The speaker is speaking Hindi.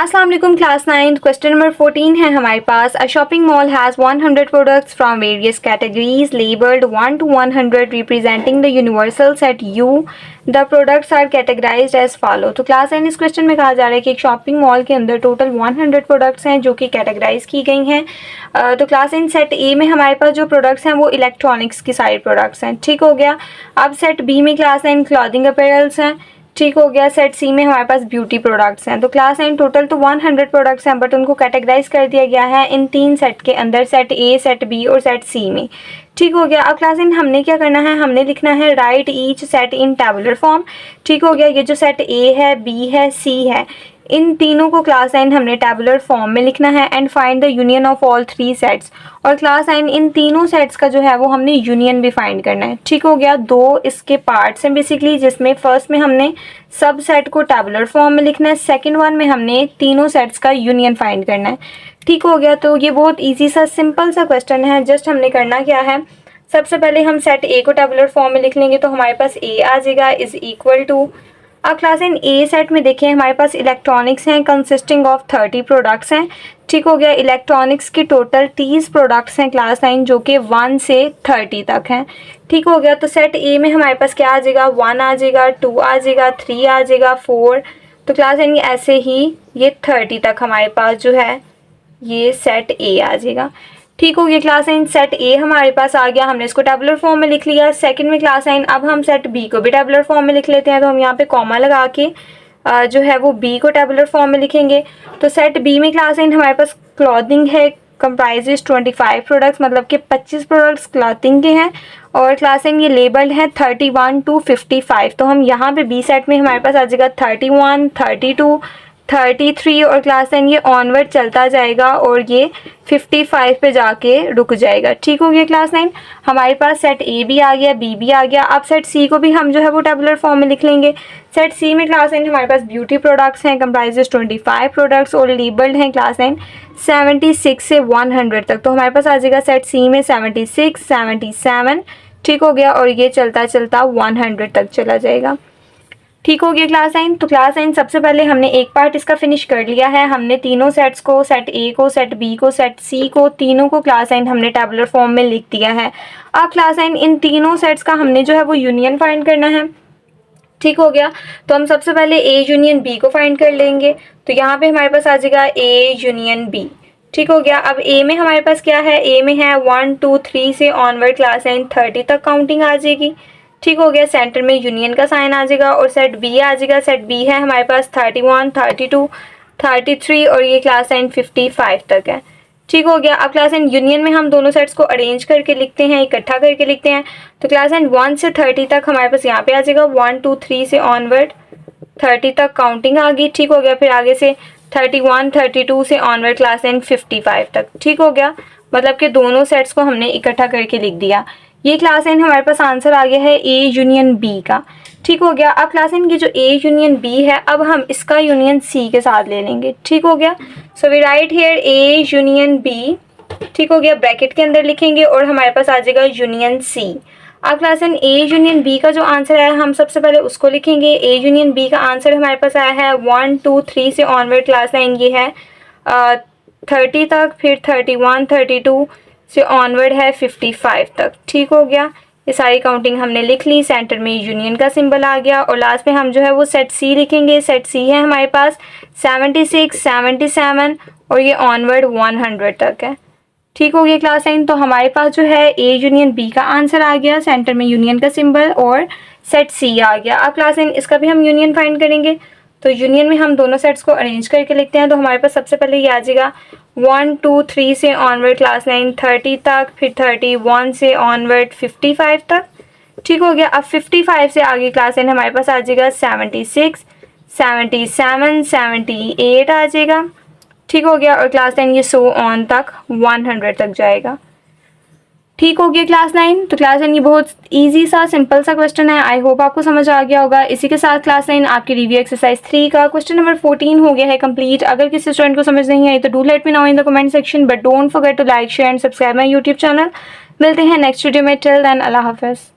अस्सलाम वालेकुम क्लास 9 क्वेश्चन नंबर 14 है हमारे पास। A shopping mall has 100 products from various categories labelled 1 to 100 representing the universal set U. The products are categorised as follow. तो क्लास 9 इस क्वेश्चन में कहा जा रहा है कि एक शॉपिंग मॉल के अंदर टोटल 100 प्रोडक्ट्स हैं जो कि कैटेगराइज की गई हैं। तो क्लास 9 सेट ए में हमारे पास जो प्रोडक्ट्स हैं वो इलेक्ट्रॉनिक्स की सारी प्रोडक्ट्स हैं, ठीक हो गया। अब सेट बी में क्लास 9 क्लॉथिंग अपैरल्स हैं, ठीक हो गया। सेट सी में हमारे पास ब्यूटी प्रोडक्ट्स हैं। तो क्लास 9 टोटल तो 100 प्रोडक्ट्स हैं बट उनको कैटेगराइज कर दिया गया है इन 3 सेट के अंदर, सेट ए, सेट बी और सेट सी में, ठीक हो गया। अब क्लास 9 हमने क्या करना है, हमने लिखना है राइट ईच सेट इन टेबुलर फॉर्म, ठीक हो गया। ये जो सेट ए है, बी है, सी है, इन तीनों को क्लास 9 हमने टेबुलर फॉर्म में लिखना है and find the union of all 3 sets. और क्लास 9 इन तीनों सेट्स का जो है वो हमने यूनियन भी फाइंड करना है, ठीक हो गया। 2 इसके पार्ट्स हैं बेसिकली, जिसमें फर्स्ट में हमने सब सेट को टेबुलर फॉर्म में लिखना है, सेकंड वन में हमने तीनों सेट्स का यूनियन फाइंड करना है, ठीक हो गया। तो ये बहुत ईजी सा सिंपल सा क्वेश्चन है। जस्ट हमने करना क्या है, सबसे पहले हम सेट ए को टेबुलर फॉर्म में लिख लेंगे तो हमारे पास ए आ जाएगा इज इक्वल टू। अब क्लास 9 ए सेट में देखें हमारे पास इलेक्ट्रॉनिक्स हैं कंसिस्टिंग ऑफ 30 प्रोडक्ट्स हैं, ठीक हो गया। इलेक्ट्रॉनिक्स की टोटल 30 प्रोडक्ट्स हैं क्लास 9 जो कि 1 से 30 तक हैं, ठीक हो गया। तो सेट ए में हमारे पास क्या आ जाएगा, 1 आ जाएगा, 2 आ जाएगा, 3 आ जाएगा, 4। तो क्लास 9 ऐसे ही ये 30 तक हमारे पास जो है ये सेट ए आ जाएगा, ठीक हो गया। क्लास 9 सेट ए हमारे पास आ गया, हमने इसको टेबुलर फॉर्म में लिख लिया। सेकंड में क्लास 9 अब हम सेट बी को भी टेबुलर फॉर्म में लिख लेते हैं। तो हम यहाँ पे कॉमा लगा के जो है वो बी को टेबुलर फॉर्म में लिखेंगे। तो सेट बी में क्लास 9 हमारे पास क्लॉथिंग है, कंप्राइजेज 25 प्रोडक्ट्स, मतलब कि 25 प्रोडक्ट्स क्लॉथिंग के हैं। और क्लास 9 ये लेबल्ड है 31 to 55। तो हम यहाँ पे बी सेट में हमारे पास आ जाएगा 31, 32, 33 और क्लास 9 ये ऑनवर्ड चलता जाएगा और ये 55 पे जाके रुक जाएगा, ठीक हो गया। क्लास 9 हमारे पास सेट ए भी आ गया, बी भी आ गया। अब सेट सी को भी हम जो है वो टेबुलर फॉर्म में लिख लेंगे। सेट सी में क्लास 9 हमारे पास ब्यूटी प्रोडक्ट्स हैं, कंप्राइजेज 25 प्रोडक्ट्स और लेबल्ड हैं क्लास 9 76 से 100 तक। तो हमारे पास आ जाएगा सेट सी में 76, 77, ठीक हो गया। और ये चलता चलता 100 तक चला जाएगा, ठीक हो गया क्लास 9। तो क्लास 9 सबसे पहले हमने एक पार्ट इसका फिनिश कर लिया है। हमने तीनों सेट्स को, सेट ए को, सेट बी को, सेट सी को, तीनों को क्लास 9 हमने टेबुलर फॉर्म में लिख दिया है। अब क्लास 9 इन तीनों सेट्स का हमने जो है वो यूनियन फाइंड करना है, ठीक हो गया। तो हम सबसे पहले ए यूनियन बी को फाइंड कर लेंगे। तो यहाँ पे हमारे पास आ जाएगा ए यूनियन बी, ठीक हो गया। अब ए में हमारे पास क्या है, ए में है 1, 2, 3 से ऑनवर्ड क्लास 9 30 तक काउंटिंग आ जाएगी, ठीक हो गया। सेंटर में यूनियन का साइन आ जाएगा और सेट बी आ जाएगा। सेट बी है हमारे पास 31, 32, 33 और ये क्लास 9 55 तक है, ठीक हो गया। अब क्लास 9 यूनियन में हम दोनों सेट्स को अरेंज करके लिखते हैं, इकट्ठा करके लिखते हैं। तो क्लास 9 1 से 30 तक हमारे पास यहाँ पे आ जाएगा 1, 2, 3 से ऑनवर्ड 30 तक काउंटिंग आ गई, ठीक हो गया। फिर आगे से 31, 32 से ऑनवर्ड क्लास 9 55 तक, ठीक हो गया। मतलब कि दोनों सेट्स को हमने इकट्ठा करके लिख दिया। ये क्लास 9 हमारे पास आंसर आ गया है ए यूनियन बी का, ठीक हो गया। अब क्लास 9 की जो ए यूनियन बी है अब हम इसका यूनियन सी के साथ ले लेंगे, ठीक हो गया। So we write here A union B, ठीक हो गया, ब्रैकेट के अंदर लिखेंगे और हमारे पास आ जाएगा यूनियन सी। अब क्लास 9 ए यूनियन बी का जो आंसर है हम सबसे पहले उसको लिखेंगे। ए यूनियन बी का आंसर हमारे पास आया है 1, 2, 3 से ऑनवर्ड क्लास 9 ये है 30 तक, फिर 31, 32 से ऑनवर्ड है 55 तक, ठीक हो गया। ये सारी काउंटिंग हमने लिख ली, सेंटर में यूनियन का सिंबल आ गया और लास्ट में हम जो है वो सेट सी लिखेंगे। सेट सी है हमारे पास 76, 77 और ये ऑनवर्ड 100 तक है, ठीक हो गया क्लास 9। तो हमारे पास जो है ए यूनियन बी का आंसर आ गया, सेंटर में यूनियन का सिंबल और सेट सी आ गया। अब क्लास 9 इसका भी हम यूनियन फाइंड करेंगे। तो यूनियन में हम दोनों सेट्स को अरेंज करके लिखते हैं। तो हमारे पास सबसे पहले ये आ जाएगा 1, 2, 3 से ऑनवर्ड क्लास 9 30 तक, फिर 31 से ऑनवर्ड 55 तक, ठीक हो गया। अब 55 से आगे क्लास 9 हमारे पास आ जाएगा 76, 77, 78 आ जाएगा, ठीक हो गया। और क्लास 9 ये सो ऑन तक 100 तक जाएगा, ठीक हो गया क्लास 9। तो क्लास 9 ये बहुत इजी सा सिंपल सा क्वेश्चन है। आई होप आपको समझ आ गया होगा। इसी के साथ क्लास 9 आपकी रिव्यू एक्सरसाइज 3 का क्वेश्चन नंबर 14 हो गया है कंप्लीट। अगर किसी स्टूडेंट को समझ नहीं आई तो do let me know in the comment section, but don't forget to like, share and subscribe my YouTube channel. मिलते हैं नेक्स्ट वीडियो में। टिल देन अल्लाह हाफिज़।